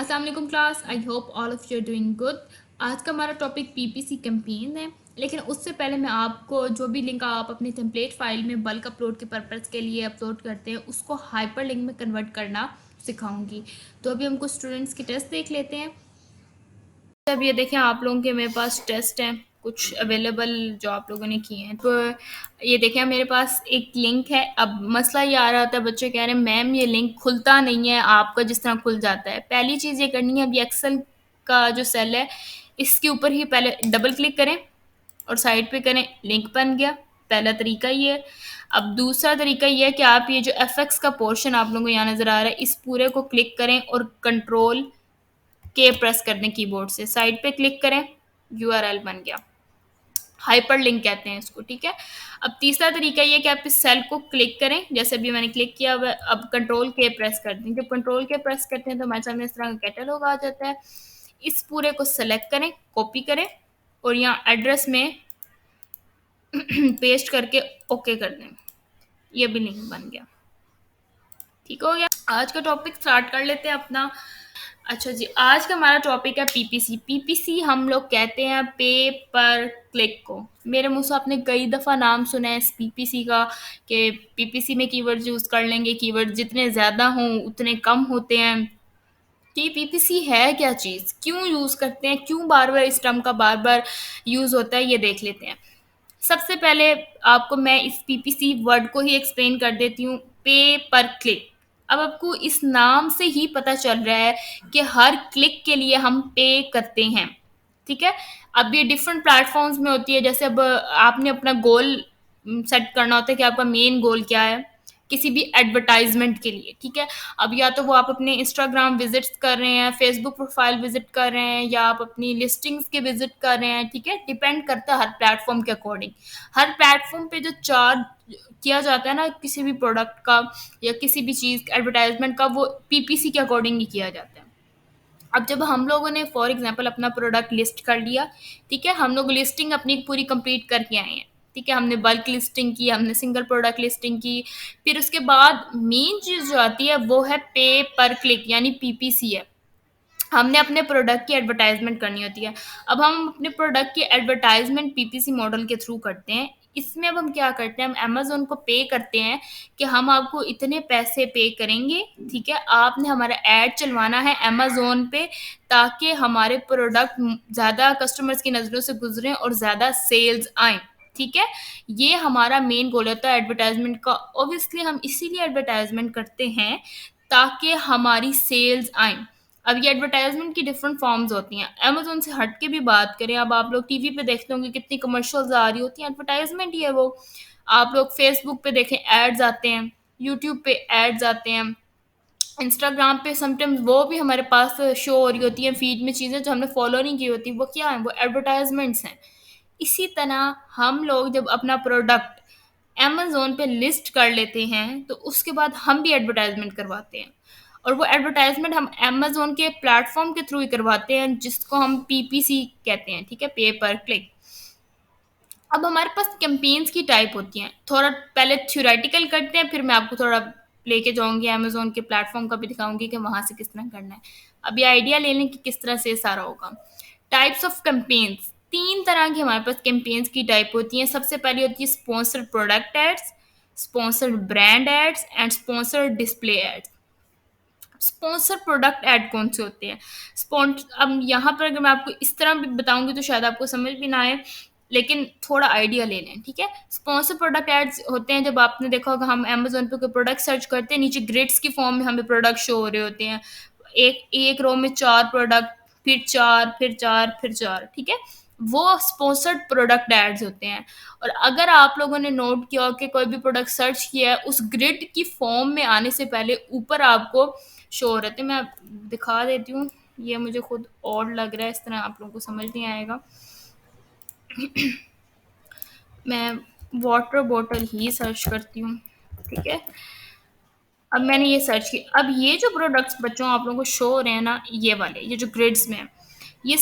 अस्सलाम वालेकुम class. I hope all of you are doing good. आज का हमारा टॉपिक पीपीसी कैंपेन है, लेकिन उससे पहले मैं आपको जो भी लिंक आप अपनी टेम्पलेट फाइल में बल्क अपलोड के पर्पज़ के लिए अपलोड करते हैं उसको हाइपर लिंक में कन्वर्ट करना सिखाऊंगी। तो अभी हम कुछ स्टूडेंट्स के टेस्ट देख लेते हैं। अब ये देखें, आप लोगों के मेरे पास टेस्ट हैं कुछ अवेलेबल जो आप लोगों ने किए हैं। तो ये देखें, मेरे पास एक लिंक है। अब मसला ये आ रहा होता है, बच्चे कह रहे हैं मैम ये लिंक खुलता नहीं है, आपका जिस तरह खुल जाता है। पहली चीज़ ये करनी है, अभी एक्सेल का जो सेल है इसके ऊपर ही पहले डबल क्लिक करें और साइड पे करें, लिंक बन गया। पहला तरीका ये है। अब दूसरा तरीका ये है कि आप ये जो एफ एक्स का पोर्शन आप लोगों को यहाँ नज़र आ रहा है इस पूरे को क्लिक करें और कंट्रोल के प्रेस कर दें कीबोर्ड से, साइड पे क्लिक करें, यूआरएल बन गया। हाइपर लिंक कहते हैं इसको, ठीक है। अब तीसरा तरीका ये कि आप इस सेल को क्लिक करें, जैसे अभी मैंने क्लिक किया हुआ। अब कंट्रोल के प्रेस कर दें। जब कंट्रोल के प्रेस करते हैं तो हमारे सामने इस तरह का कैटलॉग आ जाता है। इस पूरे को सेलेक्ट करें, कॉपी करें और यहाँ एड्रेस में पेस्ट करके ओके कर दें। ये भी लिंक बन गया, ठीक हो गया। आज का टॉपिक स्टार्ट कर लेते हैं अपना। अच्छा जी, आज का हमारा टॉपिक है पीपीसी। पीपीसी हम लोग कहते हैं पे पर क्लिक को। मेरे मुंह से आपने कई दफ़ा नाम सुना है इस पीपीसी का कि पीपीसी में कीवर्ड यूज़ कर लेंगे, कीवर्ड जितने ज़्यादा हों उतने कम होते हैं। कि पीपीसी है क्या चीज़, क्यों यूज़ करते हैं, क्यों बार बार इस टर्म का बार बार यूज़ होता है, ये देख लेते हैं। सबसे पहले आपको मैं इस पीपीसी वर्ड को ही एक्सप्लेन कर देती हूँ, पे पर क्लिक। अब आपको इस नाम से ही पता चल रहा है कि हर क्लिक के लिए हम पे करते हैं, ठीक है। अब ये डिफरेंट प्लेटफॉर्म्स में होती है। जैसे अब आपने अपना गोल सेट करना होता है कि आपका मेन गोल क्या है किसी भी एडवर्टाइजमेंट के लिए, ठीक है। अब या तो वो आप अपने इंस्टाग्राम विजिट्स कर रहे हैं, फेसबुक प्रोफाइल विजिट कर रहे हैं, या आप अपनी लिस्टिंग्स के विजिट कर रहे हैं, ठीक है। डिपेंड करता है हर प्लेटफॉर्म के अकॉर्डिंग। हर प्लेटफॉर्म पे जो चार्ज किया जाता है ना किसी भी प्रोडक्ट का या किसी भी चीज़ एडवर्टाइजमेंट का, वो पीपीसी के अकॉर्डिंग ही किया जाता है। अब जब हम लोगों ने फॉर एग्जांपल अपना प्रोडक्ट लिस्ट कर लिया, ठीक है, हम लोग लिस्टिंग अपनी पूरी कंप्लीट करके आए हैं, ठीक है। हमने बल्क लिस्टिंग की, हमने सिंगल प्रोडक्ट लिस्टिंग की। फिर उसके बाद मेन चीज़ जो आती है वो है पे पर क्लिक, यानी पीपीसी है। हमने अपने प्रोडक्ट की एडवर्टाइजमेंट करनी होती है। अब हम अपने प्रोडक्ट की एडवर्टाइजमेंट पीपीसी मॉडल के थ्रू करते हैं। इसमें अब हम क्या करते हैं, हम अमेज़न को पे करते हैं कि हम आपको इतने पैसे पे करेंगे, ठीक है। आपने हमारा ऐड चलवाना है अमेज़न पे ताकि हमारे प्रोडक्ट ज़्यादा कस्टमर्स की नज़रों से गुजरें और ज़्यादा सेल्स आएँ, ठीक है। ये हमारा मेन गोल होता है एडवर्टाइजमेंट का। ऑब्वियसली हम इसीलिए एडवर्टाइजमेंट करते हैं ताकि हमारी सेल्स आएँ। अब ये एडवर्टाइजमेंट की डिफरेंट फॉर्म्स होती हैं। अमेज़न से हट के भी बात करें, अब आप लोग टीवी पे देखते होंगे कितनी कमर्शियल्स आ रही होती हैं, एडवर्टाइजमेंट ही है वो। आप लोग फेसबुक पे देखें एड्स आते हैं, यूट्यूब पे एड्स आते हैं, इंस्टाग्राम पे समटाइम्स वो भी हमारे पास शो हो रही होती हैं फीड में चीज़ें जो हमने फॉलो नहीं की होती, वो क्या हैं, वो एडवर्टाइजमेंट्स हैं। इसी तरह हम लोग जब अपना प्रोडक्ट अमेज़न पे लिस्ट कर लेते हैं तो उसके बाद हम भी एडवर्टाइजमेंट करवाते हैं, और वो एडवर्टाइजमेंट हम अमेज़न के प्लेटफॉर्म के थ्रू ही करवाते हैं जिसको हम पीपीसी कहते हैं, ठीक है, पे पर क्लिक। अब हमारे पास कैंपेन्स की टाइप होती हैं। थोड़ा पहले थ्योरेटिकल करते हैं, फिर मैं आपको थोड़ा लेके जाऊँगी अमेज़न के प्लेटफॉर्म का भी दिखाऊँगी कि वहाँ से किस तरह करना है। अब ये आइडिया ले लें कि किस तरह से सारा होगा। टाइप्स ऑफ कैंपेन्स, 3 तरह की हमारे पास कैंपेन्स की टाइप होती हैं। सबसे पहली होती है sponsored product ads, sponsored brand ads and sponsored display ads. Sponsor product ad कौन से होते हैं? स्पॉन्स अब यहाँ पर अगर मैं आपको इस तरह भी बताऊँगी तो शायद आपको समझ भी ना आए, लेकिन थोड़ा आइडिया ले लें, ठीक है? स्पॉन्सर प्रोडक्ट एड्स होते हैं जब आपने देखा होगा हम अमेज़न पे कोई प्रोडक्ट सर्च करते हैं, नीचे ग्रिड्स की फॉर्म में हमें प्रोडक्ट शो हो रहे होते हैं। एक एक रो में 4 प्रोडक्ट, फिर 4, फिर 4, फिर 4, ठीक है? वो स्पॉन्सर्ड प्रोडक्ट एड्स होते हैं। और अगर आप लोगों ने नोट किया हो कि कोई भी प्रोडक्ट सर्च किया है, उस ग्रिड की फॉर्म में आने से पहले ऊपर आपको शो हो रहे थे। मैं दिखा देती हूँ, ये मुझे खुद ऑड लग रहा है, इस तरह आप लोगों को समझ नहीं आएगा। मैं वाटर बॉटल ही सर्च करती हूँ, ठीक है। अब मैंने ये सर्च किया। अब ये जो प्रोडक्ट्स बच्चों आप लोगों को शो हो रहे हैं ना, ये वाले, ये जो ग्रिड्स में हैं, ये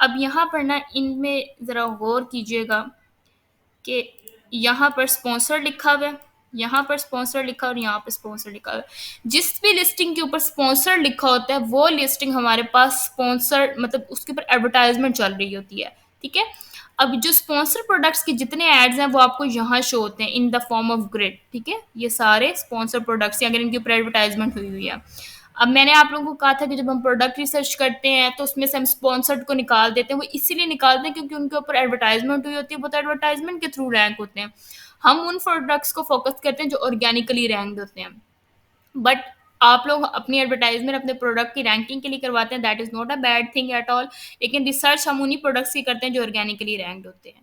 अब यहाँ पर ना इनमें ज़रा गौर कीजिएगा कि यहाँ पर स्पॉन्सर लिखा हुआ है, यहाँ पर स्पॉन्सर लिखा और यहाँ पर स्पॉन्सर लिखा है। जिस भी लिस्टिंग के ऊपर स्पॉन्सर लिखा होता है वो लिस्टिंग हमारे पास स्पॉन्सर मतलब उसके ऊपर एडवर्टाइजमेंट चल रही होती है, ठीक है। अब जो स्पॉन्सर प्रोडक्ट्स के जितने एड्स हैं वो आपको यहाँ शो होते हैं in the form of grid, ठीक है। ये सारे स्पॉन्सर प्रोडक्ट्स हैं अगर इनके ऊपर एडवर्टाइजमेंट हुई हुई है। अब मैंने आप लोगों को कहा था कि जब हम प्रोडक्ट रिसर्च करते हैं तो उसमें से हम स्पॉन्सर्ड को निकाल देते हैं, वो इसीलिए निकालते हैं क्योंकि उनके ऊपर एडवर्टाइजमेंट हुई होती है, वो तो एडवर्टाइजमेंट के थ्रू रैंक होते हैं। हम उन प्रोडक्ट्स को फोकस करते हैं जो ऑर्गेनिकली रैंक होते हैं। बट आप लोग अपनी एडवर्टाइजमेंट अपने प्रोडक्ट की रैंकिंग के लिए करवाते हैं, that is not a bad thing at all. लेकिन रिसर्च हम उन्हीं प्रोडक्ट्स की करते हैं जो ऑर्गेनिकली रैंक्ड होते हैं,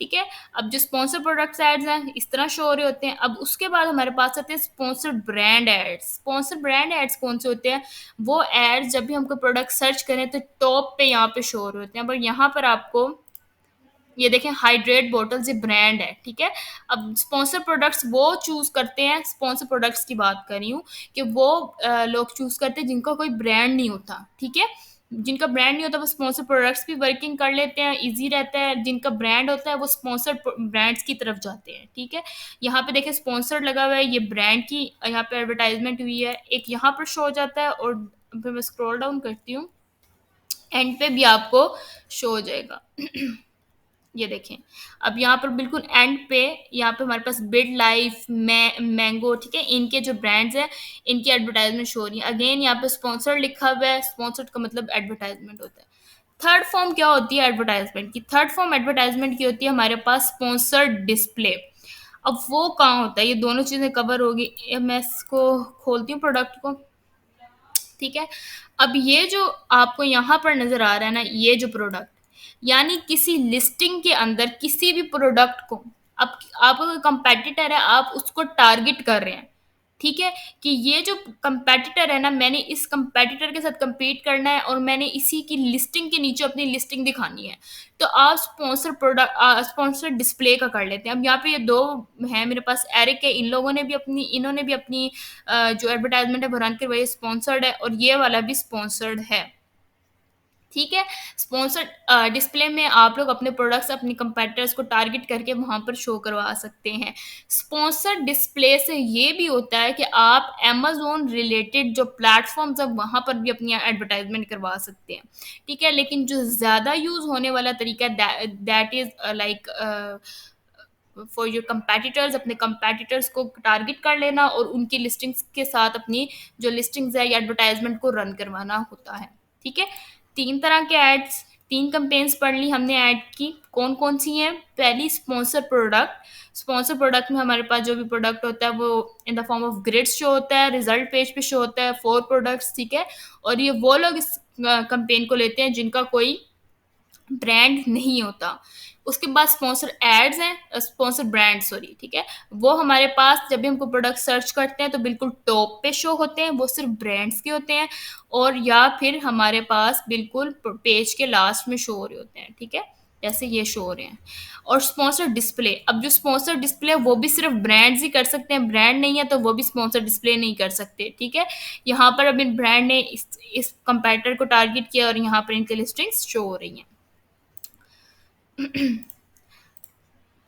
ठीक है। अब जो स्पॉन्सर प्रोडक्ट्स एड्स हैं इस तरह शो हो रहे होते हैं। अब उसके बाद हमारे पास आते हैं sponsor brand ads. Sponsor brand ads कौन से होते हैं? वो एड्स जब भी हमको प्रोडक्ट सर्च करें तो टॉप पे यहाँ पे शो हो रहे होते हैं। बट यहाँ पर आपको ये देखें हाइड्रेट बॉटल्स ये ब्रांड है, ठीक है। अब स्पॉन्सर प्रोडक्ट्स वो चूज करते हैं, स्पॉन्सर प्रोडक्ट्स की बात कर रही हूँ कि वो लोग चूज करते हैं जिनका कोई ब्रांड नहीं होता, ठीक है। जिनका ब्रांड नहीं होता वो स्पॉन्सर प्रोडक्ट्स भी वर्किंग कर लेते हैं, इजी रहता है। जिनका ब्रांड होता है वो स्पॉन्सर ब्रांड्स की तरफ जाते हैं, ठीक है। यहाँ पे देखें स्पॉन्सर लगा हुआ है, ये ब्रांड की यहाँ पे एडवर्टाइजमेंट हुई है, एक यहाँ पर शो हो जाता है और फिर मैं स्क्रॉल डाउन करती हूँ, एंड पे भी आपको शो हो जाएगा। ये देखें अब यहाँ पर बिल्कुल एंड पे यहाँ पे हमारे पास बिड लाइफ मैंगो, ठीक है, इनके जो ब्रांड्स हैं इनकी एडवर्टाइजमेंट शो हो रही है। अगेन यहाँ पे स्पॉन्सर लिखा हुआ है, स्पॉन्सर्ड का मतलब एडवर्टाइजमेंट होता है। थर्ड फॉर्म क्या होती है एडवर्टाइजमेंट की? थर्ड फॉर्म एडवर्टाइजमेंट की होती है हमारे पास स्पॉन्सर्ड डिस्प्ले। अब वो कहाँ होता है? ये दोनों चीजें कवर होगी। मैं इसको खोलती हूँ प्रोडक्ट को, ठीक है। अब ये जो आपको यहाँ पर नजर आ रहा है ना, ये जो प्रोडक्ट यानी किसी लिस्टिंग के अंदर किसी भी प्रोडक्ट को अब आपका कोई कंपेटिटर है आप उसको टारगेट कर रहे हैं, ठीक है। कि ये जो कंपेटिटर है ना मैंने इस कंपेटिटर के साथ compete करना है और मैंने इसी की लिस्टिंग के नीचे अपनी लिस्टिंग दिखानी है। तो आप स्पॉन्सर प्रोडक्ट स्पॉन्सर डिस्प्ले का कर लेते हैं। अब यहाँ पे ये दो हैं मेरे पास, एरिक है, इन लोगों ने भी अपनी इन्होंने भी अपनी जो एडवर्टाइजमेंट है वो रन करवाई, स्पॉन्सर्ड है और ये वाला भी स्पॉन्सर्ड है, ठीक है। स्पॉन्सर्ड डिस्प्ले में आप लोग अपने प्रोडक्ट्स अपने कंपेटिटर्स को टारगेट करके वहां पर शो करवा सकते हैं। स्पॉन्सर्ड डिस्प्ले से ये भी होता है कि आप अमेजोन रिलेटेड जो प्लेटफॉर्म्स है वहां पर भी अपनी एडवर्टाइजमेंट करवा सकते हैं, ठीक है। लेकिन जो ज़्यादा यूज होने वाला तरीका that is like for your competitors, अपने कंपेटिटर्स को टारगेट कर लेना और उनकी लिस्टिंग्स के साथ अपनी जो लिस्टिंग्स है या एडवर्टाइजमेंट को रन करवाना होता है, ठीक है। तीन तरह के एड्स, तीन कंपेन्स पढ़ ली हमने ऐड की, कौन कौन सी हैं? पहली स्पॉन्सर प्रोडक्ट। स्पॉन्सर प्रोडक्ट में हमारे पास जो भी प्रोडक्ट होता है वो in the form of grids show होता है, रिजल्ट पेज पे शो होता है, 4 प्रोडक्ट्स, ठीक है। और ये वो लोग इस कंपेन को लेते हैं जिनका कोई ब्रांड नहीं होता। उसके बाद स्पॉन्सर एड्स हैं, स्पॉन्सर ब्रांड सॉरी, ठीक है। वो हमारे पास जब भी हमको प्रोडक्ट सर्च करते हैं तो बिल्कुल टॉप पे शो होते हैं, वो सिर्फ ब्रांड्स के होते हैं और या फिर हमारे पास बिल्कुल पेज के लास्ट में शो हो रहे होते हैं, ठीक है, जैसे ये शो हो रहे हैं। और स्पॉन्सर डिस्प्ले, अब जो स्पॉन्सर डिस्प्ले है वो भी सिर्फ ब्रांड्स ही कर सकते हैं, ब्रांड नहीं है तो वो भी स्पॉन्सर डिस्प्ले नहीं कर सकते, ठीक है। यहाँ पर अब इन ब्रांड ने इस कंपेटिटर को टारगेट किया और यहाँ पर इनके लिस्टिंग्स शो हो रही हैं।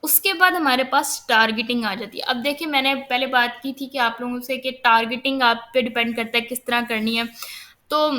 उसके बाद हमारे पास टारगेटिंग आ जाती है। अब देखिए मैंने पहले बात की थी कि आप लोगों से कि टारगेटिंग आप पे डिपेंड करता है किस तरह करनी है। तो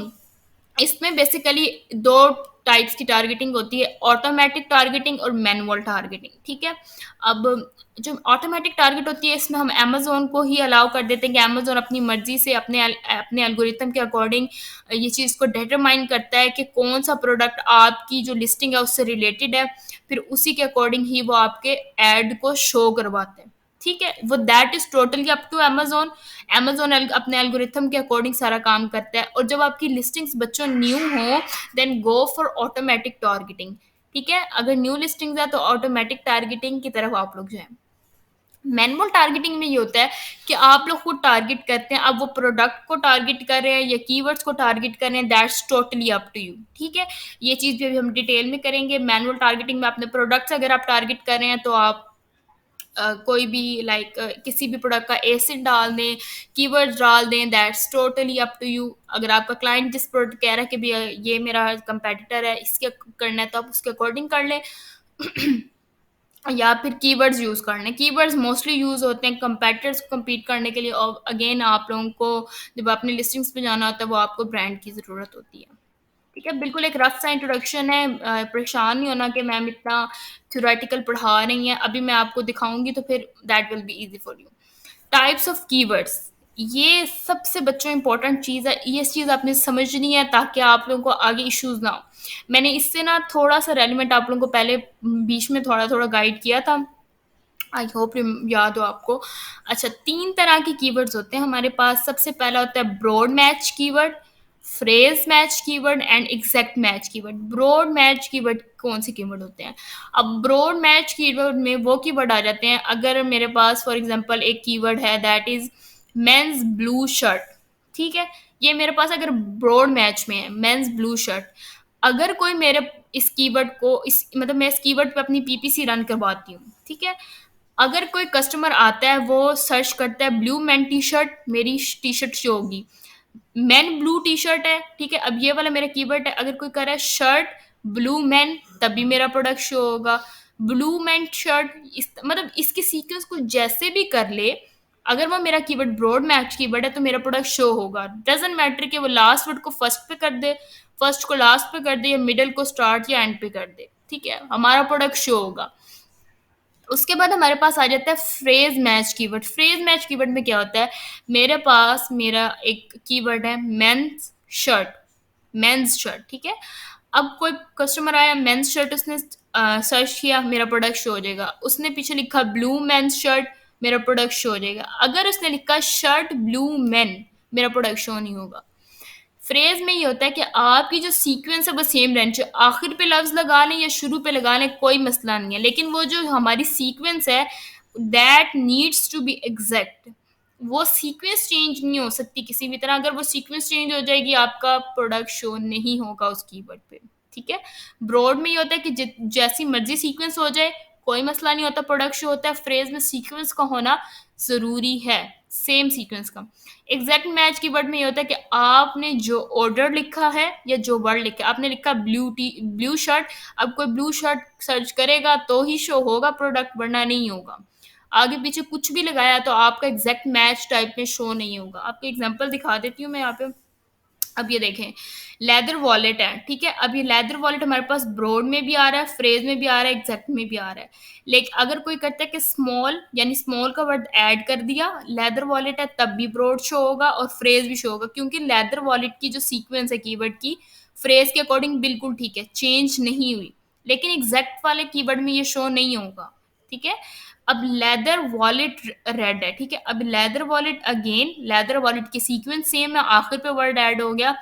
इसमें बेसिकली दो टाइप्स की टारगेटिंग होती है, ऑटोमेटिक टारगेटिंग और मैनुअल टारगेटिंग, ठीक है। अब जो ऑटोमेटिक टारगेट होती है इसमें हम अमेजोन को ही अलाउ कर देते हैं कि अमेजोन अपनी मर्जी से अपने अपने एल्गोरिथम के अकॉर्डिंग ये चीज़ को डिटरमाइन करता है कि कौन सा प्रोडक्ट आपकी जो लिस्टिंग है उससे रिलेटेड है, फिर उसी के अकॉर्डिंग ही वो आपके एड को शो करवाते हैं, ठीक है। वो that is totally up to Amazon. Amazon अपने एल्गोरिथम के अकॉर्डिंग सारा काम करता है। और जब आपकी लिस्टिंग्स बच्चों न्यू हो then go for automatic targeting, ठीक है। अगर न्यू लिस्टिंग्स है तो ऑटोमेटिक टारगेटिंग की तरफ आप लोग जाएं। मैनुअल टारगेटिंग में ये होता है कि आप लोग खुद टारगेट करते हैं, अब वो प्रोडक्ट को टारगेट कर रहे हैं या कीवर्ड्स को टारगेट कर रहे हैं, that's totally up to you, ठीक है। ये चीज़ भी अभी हम डिटेल में करेंगे। मैनुअल टारगेटिंग में अपने प्रोडक्ट्स अगर आप टारगेट कर रहे हैं तो आप कोई भी लाइक किसी भी प्रोडक्ट का एसिड डाल दें, कीवर्ड्स डाल दें, that's totally up to you. अगर आपका क्लाइंट जिस प्रोडक्ट कह रहा है कि भैया ये मेरा कंपेटिटर है इसके करना है तो आप उसके अकॉर्डिंग कर लें। या फिर कीवर्ड्स यूज़ करने। कीवर्ड्स मोस्टली यूज़ होते हैं कंपैटिटर्स को कम्पीट करने के लिए, और अगेन आप लोगों को जब अपनी लिस्टिंग्स पे जाना होता है, वो आपको ब्रांड की ज़रूरत होती है। ठीक है, बिल्कुल एक रफ सा इंट्रोडक्शन है, परेशान नहीं होना कि मैम इतना थ्योरेटिकल पढ़ा रही हैं, अभी मैं आपको दिखाऊँगी तो फिर that will be easy for you. Types of keywords, ये सबसे बच्चों इंपॉर्टेंट चीज़ है, ये चीज़ आपने समझनी है ताकि आप लोगों को आगे इश्यूज़ ना हो। मैंने इससे ना थोड़ा-सा रेलेवेंट आप लोगों को पहले बीच में थोड़ा-थोड़ा गाइड किया था। आई होप याद हो आपको। अच्छा, 3 तरह के कीवर्ड्स होते हैं हमारे पास। सबसे पहला होता है broad match keyword, phrase match keyword and exact match keyword. Broad match keyword कौन से कीवर्ड होते हैं? अब ब्रॉड मैच कीवर्ड में वो कीवर्ड आ जाते हैं, अगर मेरे पास फॉर एग्ज़ाम्पल एक कीवर्ड है that is men's blue shirt, ठीक है? ये मेरे पास अगर ब्रॉड मैच में है, मेन्स ब्लू शर्ट, अगर कोई मेरे इस कीवर्ड को इस मतलब मैं इस कीवर्ड पे अपनी पीपीसी रन करवाती हूँ, ठीक है? अगर कोई कस्टमर आता है, वो सर्च करता है ब्लू मैन टी शर्ट, मेरी टी शर्ट शो होगी। मैन ब्लू टी शर्ट है, ठीक है? अब ये वाला मेरा कीवर्ड है। अगर कोई कर रहा है शर्ट ब्लू मैन, तभी मेरा प्रोडक्ट शो होगा। ब्लू मैन शर्ट, इस मतलब इसके सीक्वेंस को जैसे भी कर ले, अगर वो मेरा कीवर्ड ब्रॉड मैच कीवर्ड है तो मेरा प्रोडक्ट शो होगा। डजेंट मैटर कि वो लास्ट वर्ड को फर्स्ट पे कर दे, फर्स्ट को लास्ट पे कर दे, या मिडल को स्टार्ट या एंड पे कर दे, ठीक है? हमारा प्रोडक्ट शो होगा। उसके बाद हमारे पास आ जाता है phrase match keyword. Phrase match keyword में क्या होता है? मेरे पास मेरा एक कीवर्ड है मेंस शर्ट, मेंस शर्ट, ठीक है? अब कोई कस्टमर आया, मेंस शर्ट उसने सर्च किया, मेरा प्रोडक्ट शो हो जाएगा। उसने पीछे लिखा ब्लू मेंस शर्ट, मेरा प्रोडक्ट शो हो जाएगा। अगर उसने लिखा शर्ट ब्लू मेन, मेरा प्रोडक्ट शो नहीं होगा। फ्रेज में ये होता है कि आपकी जो सीक्वेंस है वो सेम रहनी चाहिए। आखिर पे लफ्ज लगा लें या शुरू पे लगा लें, कोई मसला नहीं है, लेकिन वो जो हमारी सीक्वेंस है that needs to be exact. वो सीक्वेंस चेंज नहीं हो सकती किसी भी तरह। अगर वो सीक्वेंस चेंज हो जाएगी, आपका प्रोडक्ट शो नहीं होगा उस कीवर्ड पे, ठीक है? ब्रॉड में ये होता है कि जैसी मर्जी सीक्वेंस हो जाए, कोई मसला नहीं होता, प्रोडक्ट शो होता है। फ्रेज में सीक्वेंस का होना ज़रूरी है, सेम सीक्वेंस का। एग्जैक्ट मैच कीवर्ड में ये होता है कि आपने जो ऑर्डर लिखा है या जो वर्ड लिखा है, आपने लिखा ब्लू शर्ट, अब कोई ब्लू शर्ट सर्च करेगा तो ही शो होगा प्रोडक्ट, वरना नहीं होगा। आगे पीछे कुछ भी लगाया तो आपका एग्जैक्ट मैच टाइप में शो नहीं होगा। आपको एग्जांपल दिखा देती हूँ मैं यहाँ पे। अब ये देखें, लेदर वॉलेट है, ठीक है? अब ये लेदर वॉलेट हमारे पास ब्रॉड में भी आ रहा है, फ्रेज में भी आ रहा है, एग्जैक्ट में भी आ रहा है। लेकिन अगर कोई कहता है कि स्मॉल, यानी स्मॉल का वर्ड ऐड कर दिया, लेदर वॉलेट है, तब भी ब्रॉड शो होगा और फ्रेज भी शो होगा, क्योंकि लेदर वॉलेट की जो सीक्वेंस है कीवर्ड की, फ्रेज के अकॉर्डिंग बिल्कुल ठीक है, चेंज नहीं हुई। लेकिन एग्जैक्ट वाले कीवर्ड में ये शो नहीं होगा, ठीक है? अब लेदर वॉलेट रेड है, ठीक है? अब leather wallet, again leather wallet की सीक्वेंस सेम है, आखिर पे वर्ड ऐड हो गया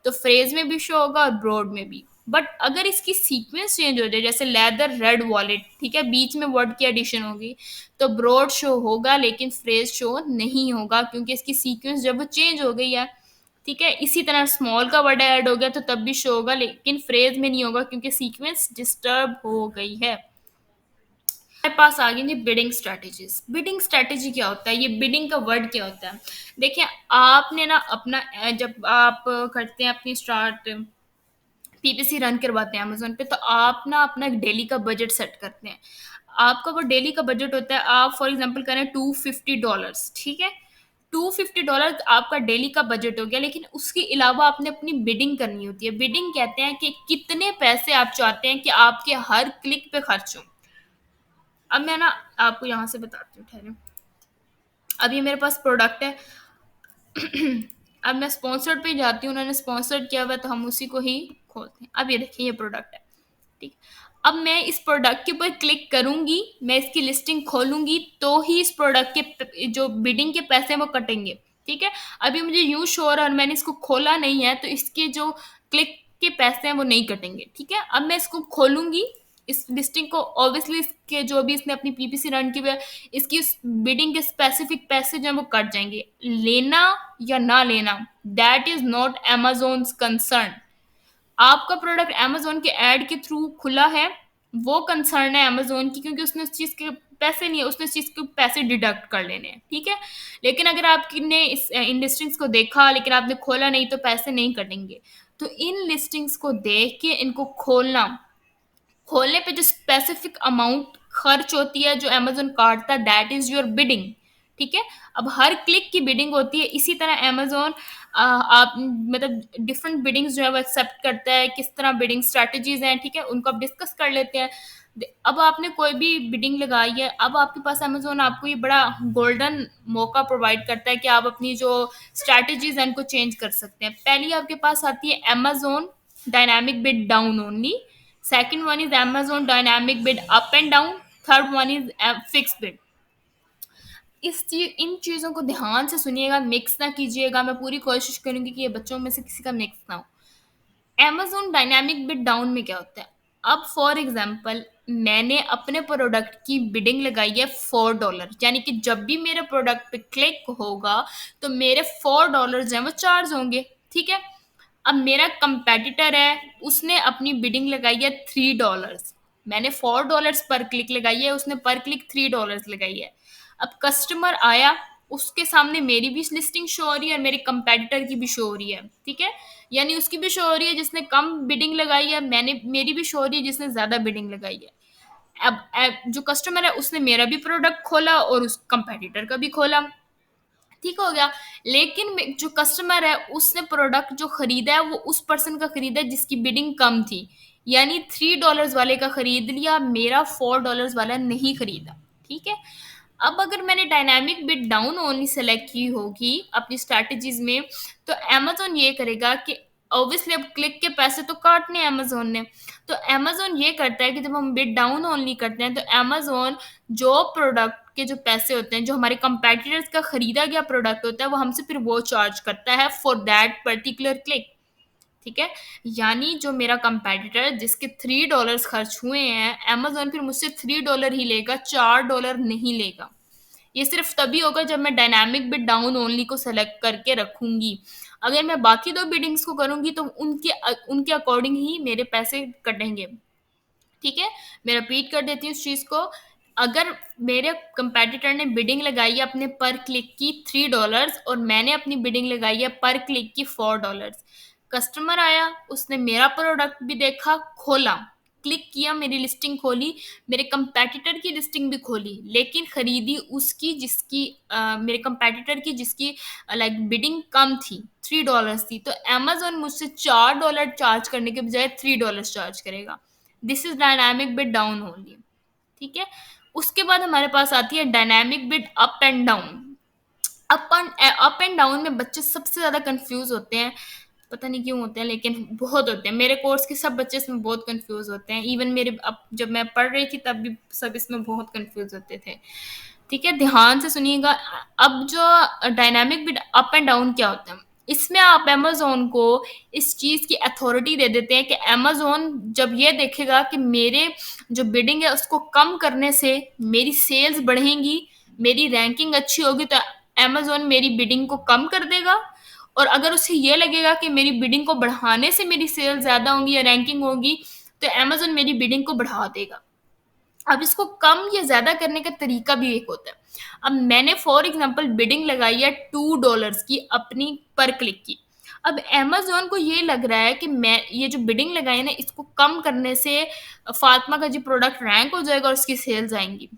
तो फ्रेज में भी शो होगा और ब्रॉड में भी। बट अगर इसकी सीक्वेंस चेंज हो जाए, जैसे लेदर रेड वॉलेट, ठीक है, बीच में वर्ड की एडिशन होगी, तो ब्रॉड शो होगा लेकिन फ्रेज शो नहीं होगा, क्योंकि इसकी सीक्वेंस जब वो चेंज हो गई है, ठीक है? इसी तरह स्मॉल का वर्ड ऐड हो गया तो तब भी शो होगा, लेकिन फ्रेज में नहीं होगा क्योंकि सीक्वेंस डिस्टर्ब हो गई है। हमारे पास आ गई जी बिडिंग स्ट्रैटेजीज। बिडिंग स्ट्रैटेजी क्या होता है? ये बिडिंग का वर्ड क्या होता है? देखिए, आपने ना अपना जब आप करते हैं अपनी स्टार्ट पीपीसी रन करवाते हैं अमेजोन पे, तो आप ना अपना डेली का बजट सेट करते हैं। आपका वो डेली का बजट होता है, आप फॉर एग्जांपल करें $250, ठीक है? $250 आपका डेली का बजट हो गया, लेकिन उसके अलावा आपने अपनी बिडिंग करनी होती है। बिडिंग कहते हैं कि कितने पैसे आप चाहते हैं कि आपके हर क्लिक पे खर्च हो। अब मैं ना आपको यहाँ से बताती हूँ, ठहरे। अब ये मेरे पास प्रोडक्ट है। अब मैं स्पॉन्सर्ड पे जाती हूँ, उन्होंने स्पॉन्सर्ड किया हुआ है तो हम उसी को ही खोलते हैं। अब ये देखिए, ये प्रोडक्ट है, ठीक। अब मैं इस प्रोडक्ट के ऊपर क्लिक करूंगी, मैं इसकी लिस्टिंग खोलूंगी, तो ही इस प्रोडक्ट के जो बिडिंग के पैसे हैं वो कटेंगे, ठीक है? अभी मुझे यूं शो हो रहा है और मैंने इसको खोला नहीं है, तो इसके जो क्लिक के पैसे हैं वो नहीं कटेंगे, ठीक है? अब मैं इसको खोलूंगी, इस लिस्टिंग को, ऑब्वियसली इसके जो भी इसने अपनी पीपीसी रन की हुई है, इसकी बिडिंग के स्पेसिफिक पैसे जो है वो कट जाएंगे। लेना या ना लेना, that is not Amazon's concern. आपका प्रोडक्ट अमेजोन के ऐड के थ्रू खुला है, वो कंसर्न है अमेजोन की, क्योंकि उसने उस चीज के पैसे नहीं है, उसने उस चीज के पैसे डिडक्ट कर लेने हैं, ठीक है? लेकिन अगर आपने इस इन लिस्टिंग्स को देखा लेकिन आपने खोला नहीं, तो पैसे नहीं कटेंगे। तो इन लिस्टिंग्स को देख के इनको खोलना, खोलने पे जो स्पेसिफिक अमाउंट खर्च होती है जो अमेज़न काटता है, दैट इज़ योर बिडिंग, ठीक है? अब हर क्लिक की बिडिंग होती है, इसी तरह अमेज़न आप मतलब डिफरेंट बिडिंग्स जो है वो एक्सेप्ट करता है, किस तरह बिडिंग स्ट्रैटेजीज़ हैं, ठीक है? उनको अब डिस्कस कर लेते हैं। अब आपने कोई भी बिडिंग लगाई है, अब आपके पास अमेज़न आपको ये बड़ा गोल्डन मौका प्रोवाइड करता है कि आप अपनी जो स्ट्रैटेजीज़ हैं उनको चेंज कर सकते हैं। पहली आपके पास आती है Amazon dynamic bid down only, second one is Amazon dynamic bid up and down, third one is fixed bid. इन चीज़ों को ध्यान से सुनिएगा, मिक्स ना कीजिएगा। मैं पूरी कोशिश करूँगी कि ये बच्चों में से किसी का मिक्स ना हो। अमेज़न डायनामिक बिड डाउन में क्या होता है? अब फॉर एग्ज़ाम्पल मैंने अपने प्रोडक्ट की बिडिंग लगाई है $4, यानी कि जब भी मेरे प्रोडक्ट पे क्लिक होगा तो मेरे $4 जो हैं वो चार्ज होंगे, ठीक है? अब मेरा कंपेटिटर है, उसने अपनी बिडिंग लगाई है $3। मैंने $4 पर क्लिक लगाई है, उसने पर क्लिक $3 लगाई है। अब कस्टमर आया, उसके सामने मेरी भी लिस्टिंग शो हो रही है और मेरे कंपेटिटर की भी शो हो रही है, ठीक है? यानी उसकी भी शो हो रही है जिसने कम बिडिंग लगाई है, मैंने मेरी भी शो हो रही है जिसने ज़्यादा बिडिंग लगाई है। अब जो कस्टमर है उसने मेरा भी प्रोडक्ट खोला और उस कंपेटिटर का भी खोला, ठीक हो गया। लेकिन जो कस्टमर है उसने प्रोडक्ट जो खरीदा है वो उस पर्सन का खरीदा है जिसकी बिडिंग कम थी, यानी $3 वाले का खरीद लिया, मेरा $4 वाला नहीं खरीदा, ठीक है? अब अगर मैंने dynamic bid down only select की होगी अपनी स्ट्रैटेजीज में, तो अमेजोन ये करेगा कि ऑब्वियसली अब क्लिक के पैसे तो काटने हैं अमेजोन ने, तो अमेजोन ये करता है कि जब हम बिड डाउन ओनली करते हैं तो अमेजोन जो प्रोडक्ट के जो पैसे होते हैं, जो हमारे कंपेटिटर्स का खरीदा गया प्रोडक्ट होता है, वो हमसे फिर वो चार्ज करता है फॉर दैट पर्टिकुलर क्लिक, ठीक है? यानी जो मेरा कंपेटिटर जिसके $3 खर्च हुए हैं, अमेजोन फिर मुझसे $3 ही लेगा, $4 नहीं लेगा। ये सिर्फ तभी होगा जब मैं डायनामिक बिड डाउन ओनली को सेलेक्ट करके रखूंगी। अगर मैं बाकी दो बिडिंग्स को करूंगी तो उनके अकॉर्डिंग ही मेरे पैसे कटेंगे, ठीक है? मैं रिपीट कर देती हूँ इस चीज़ को। अगर मेरे कंपेटिटर ने बिडिंग लगाई है अपने पर क्लिक की $3 और मैंने अपनी बिडिंग लगाई है पर क्लिक की $4, कस्टमर आया, उसने मेरा प्रोडक्ट भी देखा, खोला, क्लिक किया, मेरी लिस्टिंग खोली, मेरे कंपेटिटर की लिस्टिंग भी खोली, लेकिन खरीदी उसकी जिसकी मेरे कंपेटिटर की जिसकी लाइक बिडिंग कम थी, $3 थी, तो अमेजोन मुझसे $4 चार्ज करने के बजाय $3 चार्ज करेगा। This is dynamic bid down only, ठीक है? उसके बाद हमारे पास आती है dynamic bid up and down. Up and down में बच्चे सबसे ज्यादा कंफ्यूज होते हैं, पता नहीं क्यों होते हैं लेकिन बहुत होते हैं। मेरे कोर्स के सब बच्चे इसमें बहुत कंफ्यूज होते हैं, इवन मेरे अब जब मैं पढ़ रही थी तब भी सब इसमें बहुत कंफ्यूज होते थे, ठीक है? ध्यान से सुनिएगा। अब जो dynamic bid up and down क्या होता है, इसमें आप अमेजोन को इस चीज़ की अथॉरिटी दे देते हैं कि अमेजोन जब ये देखेगा कि मेरे जो बिडिंग है उसको कम करने से मेरी सेल्स बढ़ेंगी, मेरी रैंकिंग अच्छी होगी, तो अमेजोन मेरी बिडिंग को कम कर देगा। और अगर उसे ये लगेगा कि मेरी बिडिंग को बढ़ाने से मेरी सेल ज़्यादा होंगी या रैंकिंग होगी, तो अमेजोन मेरी बिडिंग को बढ़ा देगा। अब इसको कम या ज़्यादा करने का तरीका भी एक होता है। अब मैंने फॉर एग्जांपल बिडिंग लगाई है $2 की अपनी पर क्लिक की। अब अमेज़न को ये लग रहा है कि मैं ये जो बिडिंग लगाई है ना, इसको कम करने से फातिमा का जो प्रोडक्ट रैंक हो जाएगा और उसकी सेल्स आएँगी।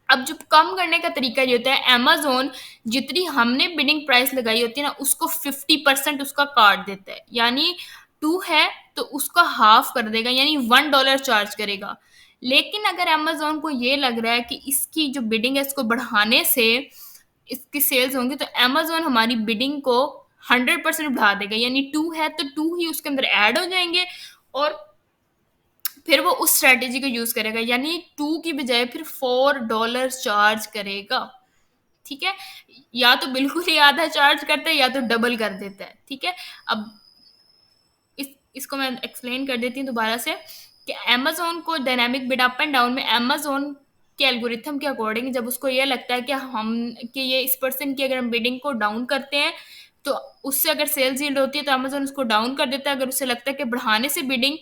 अब जो कम करने का तरीका ये होता है, अमेज़न जितनी हमने बिडिंग प्राइस लगाई होती है ना, उसको 50% उसका काट देता है। यानी 2 है तो उसका हाफ कर देगा, यानी $1 चार्ज करेगा। लेकिन अगर अमेज़न को ये लग रहा है कि इसकी जो बिडिंग है इसको बढ़ाने से इसकी सेल्स होंगी, तो अमेज़न हमारी बिडिंग को 100% बढ़ा देगा। यानी 2 है तो 2 ही उसके अंदर ऐड हो जाएँगे और फिर वो उस स्ट्रैटेजी को यूज़ करेगा, यानी 2 की बजाय फिर $4 चार्ज करेगा, ठीक है? या तो बिल्कुल ही आधा चार्ज करता है या तो डबल कर देता है, ठीक है? अब इसको मैं एक्सप्लेन कर देती हूँ दोबारा से कि अमेज़न को dynamic bid up and down में अमेज़न के एल्गोरिथम के अकॉर्डिंग जब उसको ये लगता है कि ये इस पर्सन की अगर हम बिडिंग को डाउन करते हैं तो उससे अगर सेल्स यील्ड होती है तो अमेज़न उसको डाउन कर देता है। अगर उसे लगता है कि बढ़ाने से बिडिंग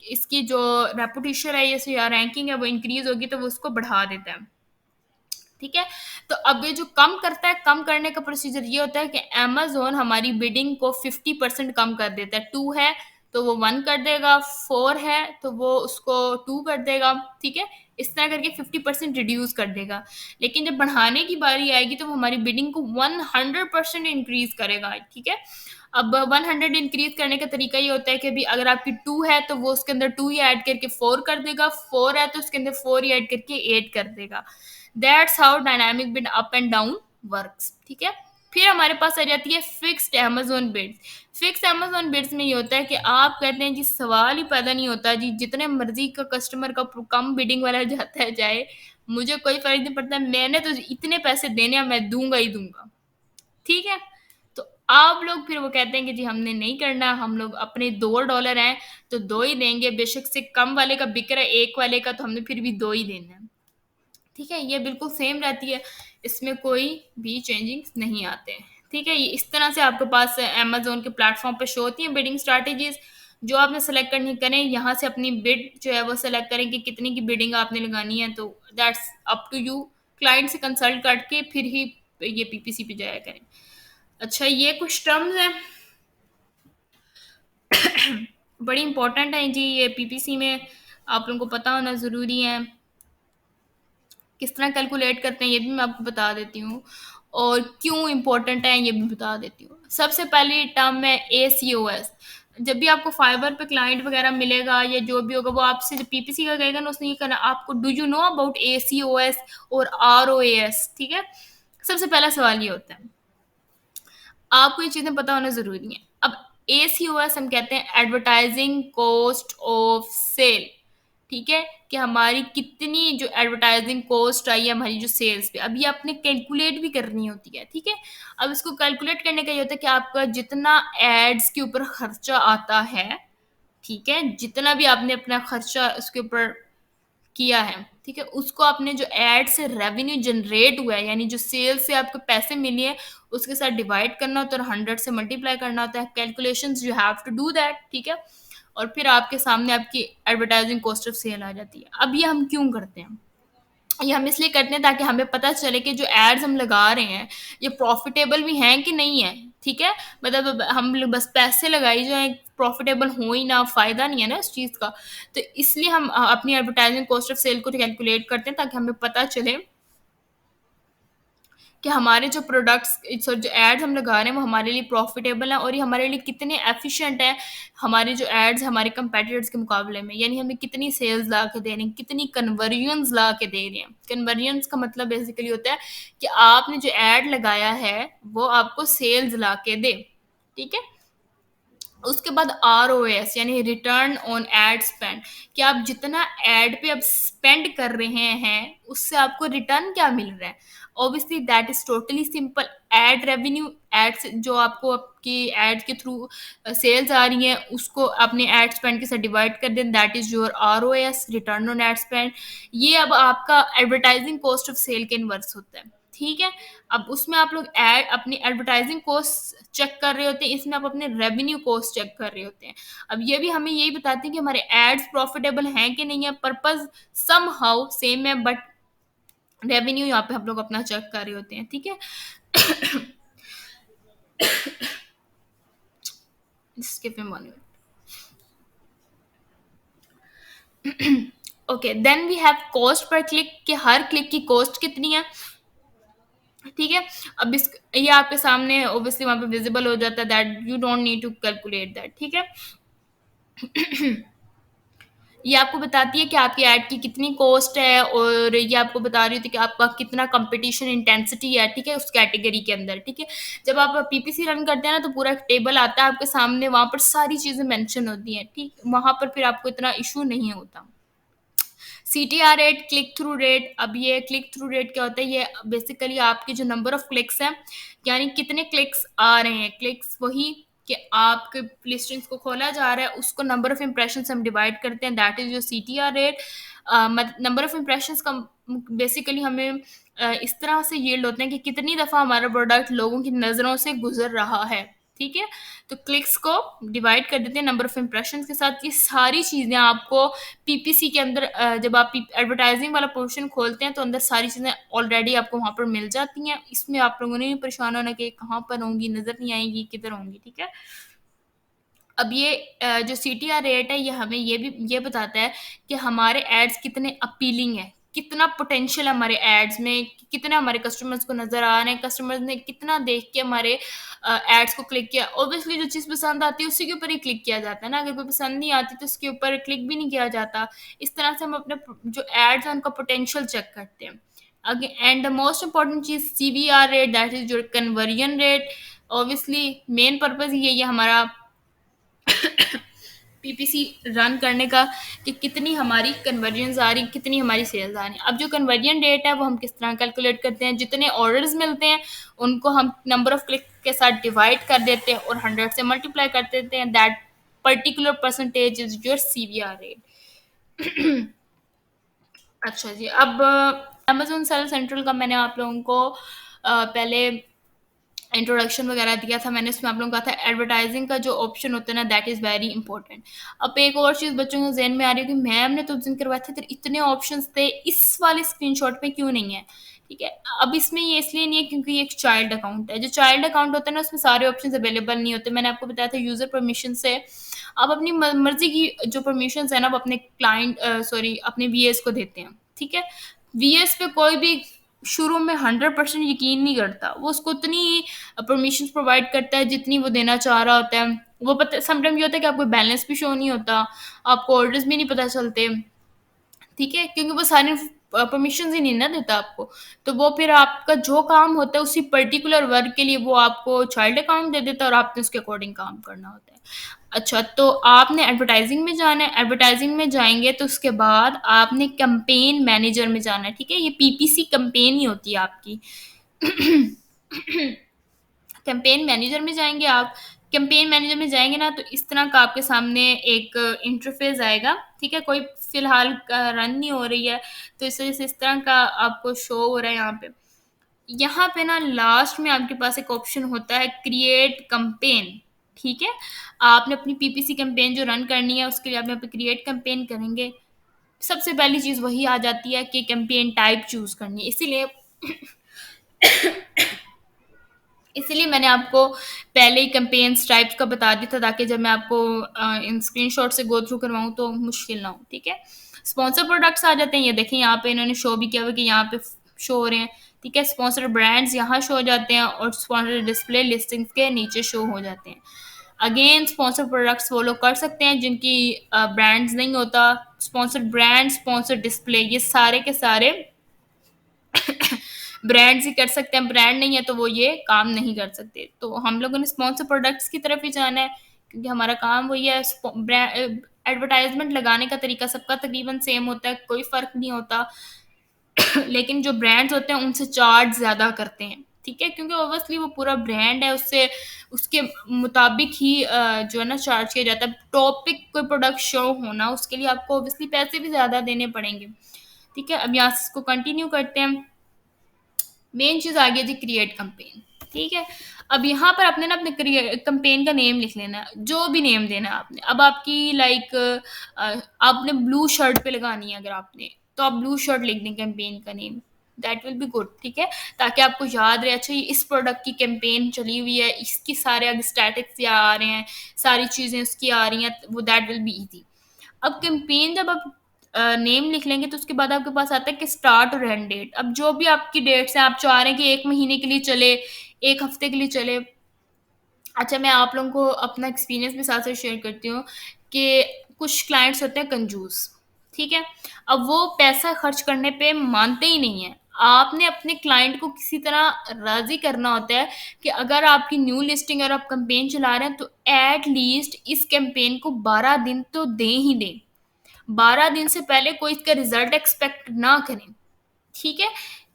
इसकी जो रेपुटेशन है या रैंकिंग है वो इंक्रीज होगी तो वो उसको बढ़ा देता है, ठीक है? तो अब ये जो कम करता है, कम करने का प्रोसीजर ये होता है कि अमेज़न हमारी बिडिंग को 50% कम कर देता है। 2 है तो वो 1 कर देगा, 4 है तो वो उसको 2 कर देगा, ठीक है? इस तरह करके 50% रिड्यूस कर देगा। लेकिन जब बढ़ाने की बारी आएगी तो वो हमारी बिडिंग को 100% इंक्रीज करेगा, ठीक है? अब 100 इंक्रीज करने का तरीका ये होता है कि अभी अगर आपकी 2 है तो वो उसके अंदर 2 ही ऐड करके 4 कर देगा, 4 है तो उसके अंदर 4 ही ऐड करके 8 कर देगा। That's how dynamic bid up and down works, ठीक है? फिर हमारे पास आ जाती है fixed Amazon bids. Fixed Amazon bids में ये होता है कि आप कहते हैं जी सवाल ही पैदा नहीं होता जी, जितने मर्ज़ी का कस्टमर का कम बिडिंग वाला जाता है जाए, मुझे कोई फ़र्क नहीं पड़ता, मैंने तो इतने पैसे देने हैं, मैं दूँगा ही दूँगा। ठीक है? तो आप लोग फिर वो कहते हैं कि जी हमने नहीं करना, हम लोग अपने $2 हैं, तो 2 ही देंगे, बेशक से कम वाले का बिक रहा है 1 वाले का, तो हमने फिर भी 2 ही देना है। ठीक है? ये बिल्कुल सेम रहती है, इसमें कोई भी चेंजिंग्स नहीं आते हैं। ठीक है? ये इस तरह से आपके पास अमेज़न के प्लेटफ़ॉर्म पे शो होती हैं बिडिंग स्ट्रैटेजीज़, जो आपने सेलेक्ट करनी करें, यहाँ से अपनी बिड जो है वो सेलेक्ट करें कि कितने की बिडिंग आपने लगानी है, तो that's up to you. Client से कंसल्ट करके फिर ही ये पीपीसी पे जाया करें। अच्छा, ये कुछ टर्म्स हैं बड़ी इंपॉर्टेंट हैं जी, ये पीपीसी में आप लोगों को पता होना ज़रूरी है। किस तरह कैलकुलेट करते हैं ये भी मैं आपको बता देती हूँ, और क्यों इम्पोर्टेंट है ये भी बता देती हूँ। सबसे पहली टर्म है ACOS। जब भी आपको फाइवर पे क्लाइंट वगैरह मिलेगा या जो भी होगा, वो आपसे जब पीपीसी का कहेगा ना, उसने ये करना आपको, do you know about ACOS और ROAS, ठीक है? सबसे पहला सवाल ये होता है, आपको ये चीज़ें पता होना ज़रूरी है। अब ACOS हम कहते हैं एडवर्टाइजिंग कॉस्ट ऑफ सेल, ठीक है? कि हमारी कितनी जो एडवर्टाइजिंग कॉस्ट आई है हमारी जो सेल्स पे, अब ये आपने कैलकुलेट भी करनी होती है, ठीक है? अब इसको कैलकुलेट करने का ये होता है कि आपका जितना एड्स के ऊपर खर्चा आता है, ठीक है? जितना भी आपने अपना खर्चा उसके ऊपर किया है, ठीक है? उसको आपने जो एड से रेवेन्यू जनरेट हुआ है, यानी जो सेल से आपको पैसे मिले हैं, उसके साथ डिवाइड करना होता है और 100 से मल्टीप्लाई करना होता है। Calculations you have to do that, ठीक है? और फिर आपके सामने आपकी एडवर्टाइजिंग कॉस्ट ऑफ सेल आ जाती है। अब ये हम क्यों करते हैं? ये हम इसलिए करते हैं ताकि हमें पता चले कि जो एड्स हम लगा रहे हैं, ये प्रॉफिटेबल भी हैं कि नहीं है, ठीक है? मतलब अब हम लोग बस पैसे लगाई जाएँ, प्रॉफिटेबल हो ही ना, फ़ायदा नहीं है ना इस चीज़ का। तो इसलिए हम अपनी एडवर्टाइजिंग कॉस्ट ऑफ सेल को कैलकुलेट करते हैं ताकि हमें पता चले कि हमारे जो प्रोडक्ट्स जो एड्स हम लगा रहे हैं वो हमारे लिए प्रॉफिटेबल हैं और ये हमारे लिए कितने एफिशिएंट हैं, हमारे जो एड्स हमारे कंपेटिटर्स के मुकाबले में, यानी हमें कितनी सेल्स ला के दे रहे हैं, कितनी कन्वर्जन्स ला के दे रहे हैं। कन्वर्जन्स का मतलब बेसिकली होता है कि आपने जो एड लगाया है वो आपको सेल्स ला के दे, ठीक है? उसके बाद ROAS यानी रिटर्न ऑन एड स्पेंड, कि आप जितना एड पे अब स्पेंड कर रहे हैं उससे आपको रिटर्न क्या मिल रहा है। Obviously that is totally simple, ad revenue, ads जो आपको आपकी एड के थ्रू सेल्स आ रही हैं उसको अपने एड स्पेंड के साथ डिवाइड कर दें, that is your ROAS, return on ad spend. ये अब आपका एडवर्टाइजिंग कॉस्ट ऑफ सेल के इनवर्स होता है, ठीक है? अब उसमें आप लोग एड अपनी एडवर्टाइजिंग कॉस्ट चेक कर रहे होते हैं, इसमें आप अपने रेवेन्यू कॉस्ट चेक कर रहे होते हैं। अब ये भी हमें यही बताते हैं कि हमारे एड्स प्रॉफिटेबल हैं कि नहीं है, पर्पस सम हाउ सेम है, बट रेवेन्यू यहाँ पे हम लोग अपना चेक कर रहे होते हैं, ठीक है? Just give me 1 minute. Okay, then we have cost per click, कि हर क्लिक की कॉस्ट कितनी है, ठीक है? अब इस ये आपके सामने ऑब्वियसली वहाँ पे विजिबल हो जाता है, that you don't need to calculate that, ठीक है? ये आपको बताती है कि आपकी ऐड की कितनी कॉस्ट है और ये आपको बता रही होती है कि आपका कितना कंपटीशन इंटेंसिटी है, ठीक है? उस कैटेगरी के अंदर, ठीक है? जब आप पीपीसी रन करते हैं ना तो पूरा एक टेबल आता है आपके सामने, वहाँ पर सारी चीज़ें मेंशन होती हैं, ठीक? वहाँ पर फिर आपको इतना इशू नहीं होता। CTR rate, click through rate. अब ये क्लिक थ्रू रेट क्या होता है? ये बेसिकली आपके जो नंबर ऑफ क्लिक्स हैं, यानी कितने क्लिक्स आ रहे हैं, क्लिक्स वही कि आपके लिस्टिंग्स को खोला जा रहा है, उसको नंबर ऑफ इंप्रेशन हम डिवाइड करते हैं, दैट इज जो CTR rate. Number of impression का बेसिकली हमें इस तरह से यील्ड होते हैं कि कितनी दफ़ा हमारा प्रोडक्ट लोगों की नज़रों से गुजर रहा है, ठीक है? तो क्लिक्स को डिवाइड कर देते हैं नंबर ऑफ इंप्रेशन के साथ। ये सारी चीज़ें आपको पीपीसी के अंदर जब आप एडवर्टाइजिंग वाला पोर्शन खोलते हैं तो अंदर सारी चीज़ें ऑलरेडी आपको वहाँ पर मिल जाती हैं। इसमें आप लोगों ने भी परेशान होना कि कहाँ पर होंगी, नज़र नहीं आएंगी, किधर होंगी, ठीक है? अब ये जो सीटीआर रेट है, ये हमें ये बताता है कि हमारे एड्स कितने अपीलिंग है, कितना पोटेंशियल हमारे एड्स में, कितना हमारे कस्टमर्स को नजर आ रहे हैं, कस्टमर्स ने कितना देख के हमारे एड्स को क्लिक किया। ऑब्वियसली जो चीज़ पसंद आती है उसी के ऊपर ही क्लिक किया जाता है ना, अगर कोई पसंद नहीं आती तो उसके ऊपर क्लिक भी नहीं किया जाता। इस तरह से हम अपने जो एड्स हैं उनका पोटेंशियल चेक करते हैं। एंड द मोस्ट इंपॉर्टेंट चीज सीवीआर रेट, दैट इज जो conversion rate. Obviously main purpose ये हमारा पीपीसी रन करने का, कि कितनी हमारी कन्वर्जन्स आ रही, कितनी हमारी सेल्स आ रही। अब जो कन्वर्जन रेट है वो हम किस तरह कैलकुलेट करते हैं, जितने ऑर्डर्स मिलते हैं उनको हम नंबर ऑफ क्लिक के साथ डिवाइड कर देते हैं और 100 से मल्टीप्लाई कर देते हैं। That particular percentage is your CVR rate. अच्छा जी, अब अमेजोन सेल सेंट्रल का मैंने आप लोगों को पहले इंट्रोडक्शन वगैरह दिया था मैंने, उसमें आप लोगों को कहा था एडवर्टाइजिंग का जो ऑप्शन होता है ना, दैट इज़ वेरी इंपॉर्टेंट। अब एक और चीज़ बच्चों के जहन में आ रही है कि मैम ने तो उस दिन करवाए थे तो इतने ऑप्शंस थे, इस वाले स्क्रीनशॉट पे क्यों नहीं है? ठीक है, अब इसमें ये इसलिए नहीं है क्योंकि ये एक चाइल्ड अकाउंट है। जो चाइल्ड अकाउंट होता है ना, उसमें सारे ऑप्शन अवेलेबल नहीं होते। मैंने आपको बताया था यूज़र परमिशन से आप अपनी मर्जी की जो परमिशन है ना, आप अपने क्लाइंट सॉरी अपने वीएस को देते हैं। ठीक है, वीएस पे कोई भी शुरू में 100% यकीन नहीं करता, वो उसको उतनी परमिशन प्रोवाइड करता है जितनी वो देना चाह रहा होता है। वो पता समटाइम ये होता है कि आपको बैलेंस भी शो नहीं होता, आपको ऑर्डर्स भी नहीं पता चलते। ठीक है, क्योंकि वो सारे परमिशन ही नहीं ना देता आपको। तो वो फिर आपका जो काम होता है उसी पर्टिकुलर वर्क के लिए वो आपको चाइल्ड अकाउंट दे देता है और आपने उसके अकॉर्डिंग काम करना होता है। अच्छा, तो आपने एडवर्टाइजिंग में जाना है। एडवर्टाइजिंग में जाएंगे तो उसके बाद आपने कैंपेन मैनेजर में जाना है। ठीक है, ये पीपीसी कैंपेन ही होती है आपकी। कैंपेन मैनेजर में जाएंगे आप। कैंपेन मैनेजर में जाएंगे ना, तो इस तरह का आपके सामने एक इंटरफेस आएगा। ठीक है, कोई फिलहाल रन नहीं हो रही है, तो इस वजह से इस तरह का आपको शो हो रहा है यहाँ पे ना लास्ट में आपके पास एक ऑप्शन होता है क्रिएट कैंपेन। ठीक है, आपने अपनी पीपीसी कैंपेन जो रन करनी है उसके लिए आप यहाँ पे क्रिएट कैंपेन करेंगे। सबसे पहली चीज वही आ जाती है कि कैंपेन टाइप चूज करनी है। इसीलिए मैंने आपको पहले ही कैंपेन्स टाइप्स का बता दिया था, ताकि जब मैं आपको इन स्क्रीनशॉट से गो थ्रू करवाऊँ तो मुश्किल ना हो। ठीक है, स्पॉन्सर प्रोडक्ट्स आ जाते हैं। ये देखें यहाँ पे इन्होंने शो भी किया हुआ कि यहाँ पे शो हो रहे हैं। ठीक है, स्पॉन्सर ब्रांड्स यहाँ शो हो जाते हैं और स्पॉन्सर डिस्प्ले लिस्टिंग्स के नीचे शो हो जाते हैं। अगेन स्पॉन्सर प्रोडक्ट्स वो लोग कर सकते हैं जिनकी ब्रांड्स नहीं होता। स्पॉन्सर ब्रांड, स्पॉन्सर डिस्प्ले, ये सारे के सारे ब्रांड्स ही कर सकते हैं। ब्रांड नहीं है तो वो ये काम नहीं कर सकते। तो हम लोगों ने स्पॉन्सर प्रोडक्ट्स की तरफ ही जाना है, क्योंकि हमारा काम वही है। एडवर्टाइजमेंट लगाने का तरीका सबका तकरीबन सेम होता है, कोई फ़र्क नहीं होता। लेकिन जो ब्रांड्स होते हैं उनसे चार्ज ज़्यादा करते हैं। ठीक है, क्योंकि ऑब्वियसली वो पूरा ब्रांड है, उससे उसके मुताबिक ही जो है ना चार्ज किया जाता है। टॉपिक कोई प्रोडक्ट शो होना, उसके लिए आपको ऑब्वियसली पैसे भी ज़्यादा देने पड़ेंगे। ठीक है, अब यहाँ से इसको कंटिन्यू करते हैं। मेन चीज़ आ गई जी क्रिएट कैंपेन। ठीक है, अब यहाँ पर आपने ना अपने कैंपेन का नेम लिख लेना है, जो भी नेम देना है आपने। अब आपकी लाइक आपने ब्लू शर्ट पे लगानी है, अगर आपने तो आप ब्लू शर्ट लिख दें कैंपेन का name, that will be good. ठीक है, ताकि आपको याद रहे, अच्छा ये इस प्रोडक्ट की कैंपेन चली हुई है, इसकी सारे अगर स्टैटिक्स आ रहे हैं, सारी चीज़ें उसकी आ रही हैं, वो दैट विल बी ईजी। अब कैंपेन जब आप नेम लिख लेंगे तो उसके बाद आपके पास आता है कि स्टार्ट और एंड डेट। अब जो भी आपकी डेट्स हैं, आप चाह रहे हैं कि 1 महीने के लिए चले, 1 हफ्ते के लिए चले। अच्छा, मैं आप लोगों को अपना एक्सपीरियंस भी साथ-साथ शेयर करती हूँ कि कुछ क्लाइंट्स होते हैं कंजूस। ठीक है? अब वो पैसा खर्च करने पे मानते ही नहीं हैं। आपने अपने क्लाइंट को किसी तरह राज़ी करना होता है कि अगर आपकी न्यू लिस्टिंग और आप कैंपेन चला रहे हैं तो एट लीस्ट इस कैंपेन को 12 दिन तो दें ही दें। 12 दिन से पहले कोई इसका रिजल्ट एक्सपेक्ट ना करें। ठीक है,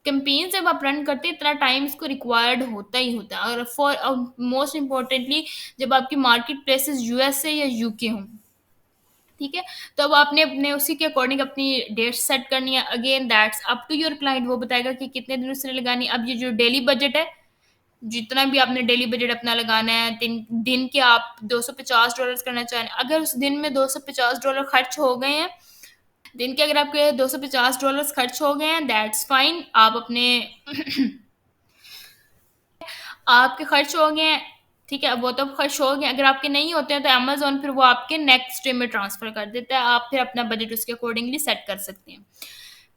कैंपेन जब आप रन करते हैं इतना टाइम इसको रिक्वायर्ड होता ही होता है। और फॉर मोस्ट इम्पोर्टेंटली जब आपकी मार्केट प्लेसेस यूएसए या यूके हों। ठीक है, तो अब आपने अपने उसी के अकॉर्डिंग अपनी डेट सेट करनी है। Again that's up to your client, वो बताएगा कि कितने दिन उसने लगानी है। अब ये जो डेली बजट है, जितना भी आपने डेली बजट अपना लगाना है, दिन दिन के आप $250 करना चाह रहे हैं, अगर उस दिन में $250 खर्च हो गए हैं, दिन के अगर आपके $250 खर्च हो गए हैं, दैट्स फाइन। आप अपने आपके खर्च हो गए हैं, ठीक है, अब वो तो खुश हो गए, अगर आपके नहीं होते हैं तो अमेज़न फिर वो आपके नेक्स्ट डे में ट्रांसफ़र कर देता है, आप फिर अपना बजट उसके अकॉर्डिंगली सेट कर सकते हैं।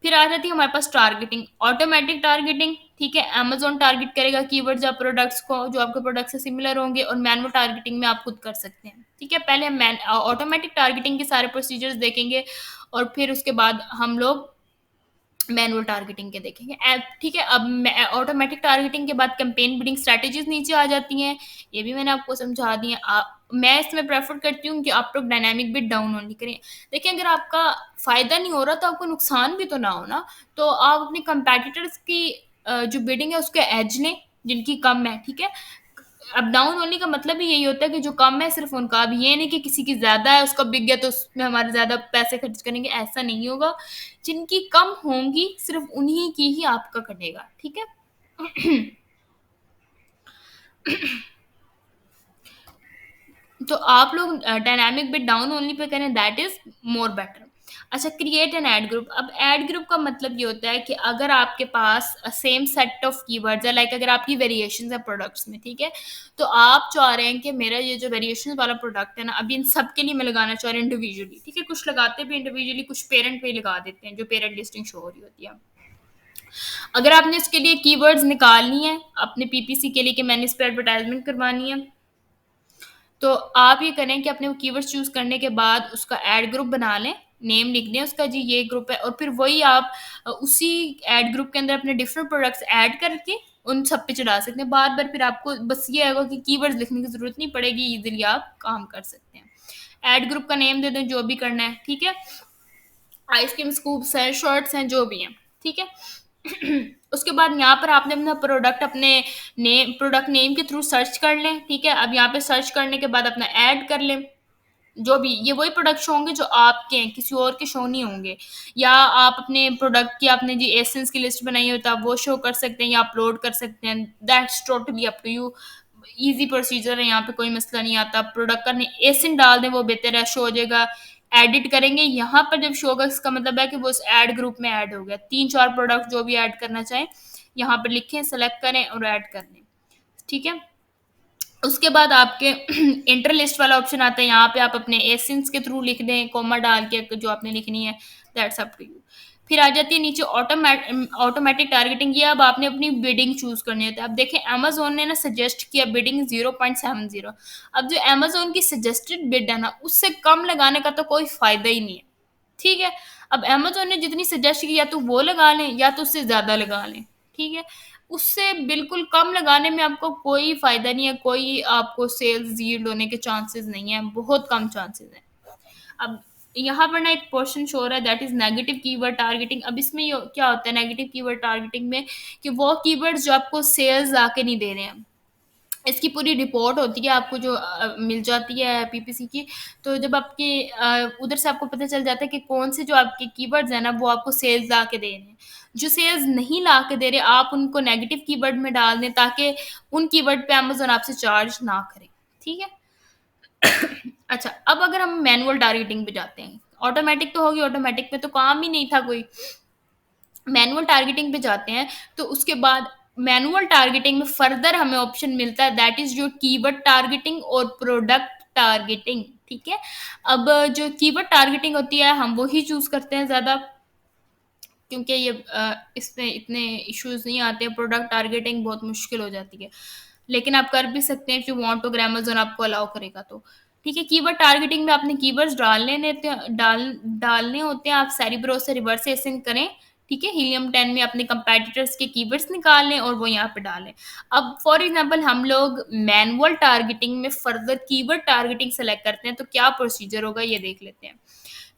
फिर आ जाती है हमारे पास टारगेटिंग, ऑटोमैटिक टारगेटिंग, ठीक है? अमेज़न टारगेट करेगा कीवर्ड्स या प्रोडक्ट्स को जो आपके प्रोडक्ट से सिमिलर होंगे, और मैनुअल टारगेटिंग में आप खुद कर सकते हैं, ठीक है? पहले हम ऑटोमैटिक टारगेटिंग के सारे प्रोसीजर्स देखेंगे, और फिर उसके बाद हम लोग मैनुअल टारगेटिंग के देखेंगे। ठीक है, अब ऑटोमेटिक टारगेटिंग के बाद कैंपेन बिल्डिंग स्ट्रैटेजीज नीचे आ जाती हैं, ये भी मैंने आपको समझा दी है। मैं इसमें प्रेफर करती हूँ कि आप लोग डायनामिक बिड डाउन ओनली करें। देखिए, अगर आपका फायदा नहीं हो रहा तो आपको नुकसान भी तो ना हो ना, तो आप अपने कंपेटिटर्स की जो बिडिंग है उसके एज लें जिनकी कम है, ठीक है? अब डाउन होने का मतलब ही यही होता है कि जो कम है सिर्फ उनका, अब ये नहीं कि किसी की ज्यादा है उसका बिक गया तो उसमें हमारे ज्यादा पैसे खर्च करेंगे, ऐसा नहीं होगा। जिनकी कम होंगी सिर्फ उन्हीं की ही आपका कटेगा, ठीक है? तो आप लोग dynamic bit down only pay करें, दैट इज मोर बेटर। अच्छा, क्रिएट एन एड ग्रुप। अब एड ग्रुप का मतलब ये होता है कि अगर आपके पास सेम सेट ऑफ कीवर्ड्स है, लाइक अगर आपकी वेरिएशन है प्रोडक्ट्स में, ठीक है, तो आप चाह रहे हैं कि मेरा ये जो वेरिएशन वाला प्रोडक्ट है ना, अभी इन सब के लिए मैं लगाना चाह रही हूँ इंडिविजुअली, ठीक है? कुछ लगाते भी इंडिविजुअली, कुछ पेरेंट पे लगा देते हैं जो पेरेंट लिस्टिंग शो हो रही होती है। अगर आपने इसके लिए कीवर्ड्स निकालनी है अपने पीपीसी के लिए कि मैंने इस पर एडवर्टाइजमेंट करवानी है, तो आप ये करें कि अपने वो कीवर्ड्स चूज करने के बाद उसका ऐड ग्रुप बना लें, नेम लिख दें उसका, जी ये ग्रुप है, और फिर वही आप उसी ऐड ग्रुप के अंदर अपने डिफरेंट प्रोडक्ट्स ऐड करके उन सब पे चढ़ा सकते हैं। बार बार फिर आपको बस ये आएगा कि कीवर्ड्स लिखने की जरूरत नहीं पड़ेगी, इजीली आप काम कर सकते हैं। ऐड ग्रुप का नेम दे दें जो भी करना है, ठीक है? आइसक्रीम स्कूप्स हैं, शर्ट्स हैं, जो भी हैं, ठीक है? उसके बाद यहाँ पर आपने अपना प्रोडक्ट अपने नेम, प्रोडक्ट नेम के थ्रू सर्च कर लें, ठीक है? अब यहाँ पे सर्च करने के बाद अपना ऐड कर लें, जो भी ये वही प्रोडक्ट्स होंगे जो आपके हैं, किसी और के शो नहीं होंगे। या आप अपने प्रोडक्ट की आपने जी एसेंस की लिस्ट बनाई हो तो आप वो शो कर सकते हैं या अपलोड कर सकते हैं, that's totally up to you. Easy procedure है, यहाँ पे कोई मसला नहीं आता। प्रोडक्ट का एसेंस डाल दें, वो बेहतर है, शो हो जाएगा। एडिट करेंगे यहाँ पर जब शो होगा, इसका मतलब है कि वो उस ऐड ग्रुप में ऐड हो गया। 3-4 प्रोडक्ट जो भी ऐड करना चाहें यहाँ पर लिखें, सेलेक्ट करें और ऐड कर लें, ठीक है? उसके बाद आपके इंटर लिस्ट वाला ऑप्शन आता है, यहाँ पे आप अपने एसेंस के थ्रू लिख दें कॉमा डाल के जो आपने लिखनी है, दैट्स अप टू यू। फिर आ जाती है नीचे ऑटोमेटिक टारगेटिंग। ये अब आपने अपनी बिडिंग चूज करनी होती है। अब देखें, अमेजोन ने ना सजेस्ट किया बिडिंग 0.70। अब जो अमेजोन की सजेस्टेड बिड है ना, उससे कम लगाने का तो कोई फायदा ही नहीं है, ठीक है? अब अमेजोन ने जितनी सजेस्ट की या तो वो लगा लें या तो उससे ज्यादा लगा लें, ठीक है? उससे बिल्कुल कम लगाने में आपको कोई फायदा नहीं है, कोई आपको सेल्स यील्ड होने के चांसेस नहीं है, बहुत कम चांसेस हैं। अब यहाँ पर ना एक पोर्शन शो हो रहा है, that is negative keyword targeting. अब इसमें क्या होता है नेगेटिव कीवर्ड टारगेटिंग में, कि वो कीवर्ड्स जो आपको सेल्स आके नहीं दे रहे हैं, इसकी पूरी रिपोर्ट होती है आपको जो मिल जाती है पीपीसी की। तो जब आपके उधर से आपको पता चल जाता है कि कौन से जो आपके कीवर्ड्स हैं ना वो आपको सेल्स ला के दे रहे हैं। जो सेल्स नहीं ला के दे रहे आप उनको नेगेटिव कीवर्ड में डाल दें, ताकि उन कीवर्ड पे अमेजोन आपसे चार्ज ना करें, ठीक है? अच्छा, अब अगर हम मैनुअल टारगेटिंग पे जाते हैं, ऑटोमेटिक तो होगी, ऑटोमेटिक में तो काम ही नहीं था कोई। मैनुअल टारगेटिंग पे जाते हैं तो उसके बाद मैनुअल टारगेटिंग में फर्दर हमें ऑप्शन मिलता है, दैट इज जो कीवर्ड टारगेटिंग और प्रोडक्ट टारगेटिंग, ठीक है? अब जो कीवर्ड टारगेटिंग होती है हम वो ही चूज करते हैं ज्यादा, क्योंकि ये इसमें इतने इश्यूज नहीं आते हैं। प्रोडक्ट टारगेटिंग बहुत मुश्किल हो जाती है, लेकिन आप कर भी सकते हैं if you want to, अगर अमेजोन आपको अलाउ करेगा तो, ठीक है? कीवर्ड टारगेटिंग में आपने कीवर्ड्स डालने होते हैं। आप सेरिब्रो से रिवर्स एसिंग करें, ठीक है? हीलियम 10 में अपने कंपेटिटर्स के कीवर्ड्स निकाल लें और वो यहाँ पे डालें। अब फॉर एग्जांपल हम लोग मैनुअल टारगेटिंग में फर्दर कीवर्ड टारगेटिंग सेलेक्ट करते हैं, तो क्या प्रोसीजर होगा ये देख लेते हैं,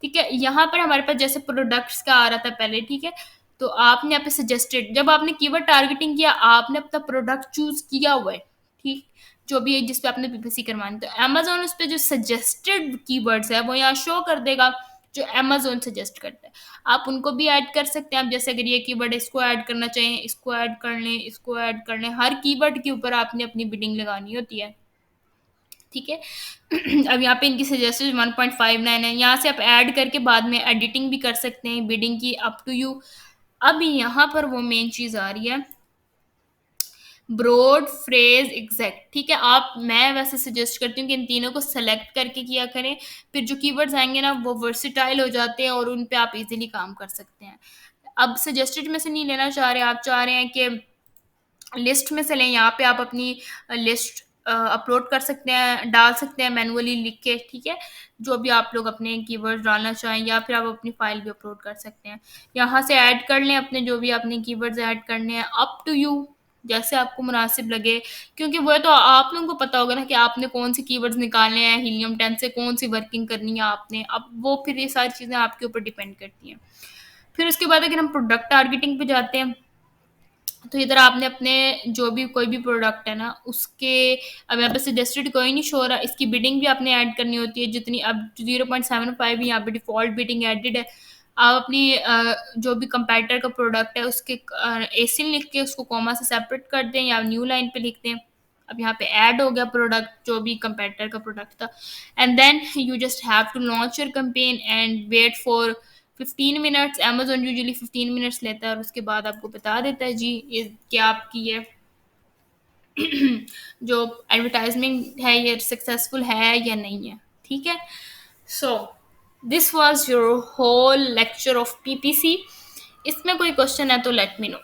ठीक है? यहाँ पर हमारे पास जैसे प्रोडक्ट्स का आ रहा था पहले, ठीक है? तो आपने यहाँ पे सजेस्टेड, जब आपने कीवर्ड टारगेटिंग किया आपने अपना प्रोडक्ट चूज किया हुआ है, ठीक? जो भी है जिस पे आपने पीपीसी करवानी, तो अमेजोन उस पे जो सजेस्टेड कीवर्ड्स है वो यहाँ शो कर देगा, जो अमेजोन सजेस्ट करता है। आप उनको भी ऐड कर सकते हैं। आप जैसे अगर ये कीवर्ड इसको ऐड करना चाहें, इसको ऐड कर लें, इसको ऐड कर लें। हर कीवर्ड के ऊपर आपने अपनी बिडिंग लगानी होती है, ठीक है? अब यहाँ पे इनकी सजेस्टेड 1.59 है, यहाँ से आप ऐड करके बाद में एडिटिंग भी कर सकते हैं बिडिंग की, अप टू यू। अब यहाँ पर वो मेन चीज आ रही है, ब्रॉड, फ्रेज, एग्जैक्ट। ठीक है, आप मैं वैसे सजेस्ट करती हूँ कि इन तीनों को सेलेक्ट करके किया करें। फिर जो कीवर्ड्स आएंगे ना वो वर्सिटाइल हो जाते हैं और उन पे आप इजीली काम कर सकते हैं। अब सजेस्टेड में से नहीं लेना चाह रहे, आप चाह रहे हैं कि लिस्ट में से लें, यहाँ पे आप अपनी लिस्ट अपलोड कर सकते हैं, डाल सकते हैं मैनुअली लिख के। ठीक है, जो भी आप लोग अपने कीवर्ड्स डालना चाहें, या फिर आप अपनी फाइल भी अपलोड कर सकते हैं। यहाँ से ऐड कर लें अपने जो भी आपने कीवर्ड्स ऐड करने हैं, अप टू यू, जैसे आपको मुनासिब लगे। क्योंकि वो तो आप लोगों को पता होगा ना कि आपने कौन से कीवर्ड्स निकालने हैं, हीलियम 10 से कौन सी वर्किंग करनी है आपने। अब वो फिर ये सारी चीज़ें आपके ऊपर डिपेंड करती हैं। फिर उसके बाद अगर हम प्रोडक्ट टारगेटिंग पे जाते हैं, तो इधर आपने अपने जो भी कोई भी प्रोडक्ट है ना उसके, अब यहाँ पे सजेस्टेड कोई नहीं शो रहा, इसकी बिडिंग भी आपने ऐड करनी होती है जितनी। अब 0.75 यहाँ पे डिफॉल्ट बिडिंग एडिड है। आप अपनी जो भी कंपैटर का प्रोडक्ट है उसके एसिन लिख के उसको कॉमा से सेपरेट कर दें या न्यू लाइन पे लिख दें। अब यहाँ पे ऐड हो गया प्रोडक्ट जो भी कंपैटर का प्रोडक्ट था। And then you just have to launch your campaign and wait for 15 minutes. Amazon usually 15 minutes लेता है और उसके बाद आपको बता देता है जी ये क्या आपकी ये जो एडवर्टाइजमेंट है ये सक्सेसफुल है या नहीं है। ठीक है, so this was your whole lecture of PPC. इसमें कोई क्वेश्चन है तो लेट मी नो।